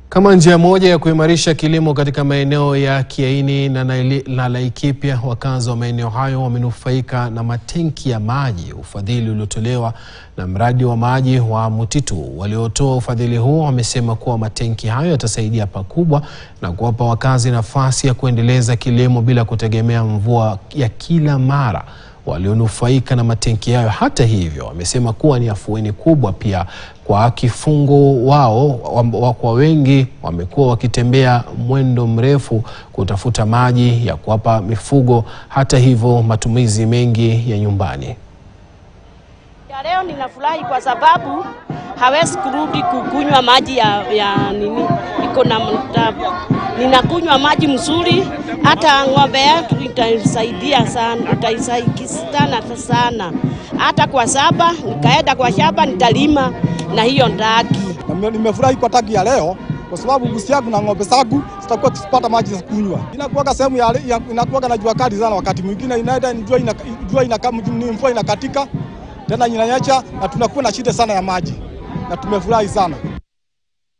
Kama njia moja ya kuimarisha kilimo katika maeneo ya Kiaini na Laikipia, wakazi wa maeneo hayo wamenufaika na matenki ya maji, ufadhili uliotolewa na mradi wa maji wa Mutitu. Waliotoa ufadhili huo wamesema kuwa matenki hayo yatasaidia pakubwa na kuwapa wakazi nafasi ya kuendeleza kilimo bila kutegemea mvua ya kila mara. Walionufaika na matenki hayo hata hivyo wamesema kuwa ni afueni kubwa pia kwa kifungo wao, kwa wengi wamekuwa wakitembea mwendo mrefu kutafuta maji ya kuwapa mifugo, hata hivyo matumizi mengi ya nyumbani. Ya leo ninafurahi kwa sababu hawezi kurudi kukunywa maji ya nini, iko na ninakunywa maji mzuri. Hata ng'ombe yetu itasaidia sana, itaisaidia sana. Hata kwa shamba, nikaenda kwa shamba nitalima na hiyo ndaki. Nimefurahi kwa tangi ya leo kwa sababu busi yangu na ng'ombe zangu zitakuwa tukipata maji ya kunywa. Inakuwa sehemu inakuwa na jua kali sana, wakati mwingine inaenda mvua inakatika tena inanyesha na tunakuwa na shida sana ya maji. Na tumefurahi sana.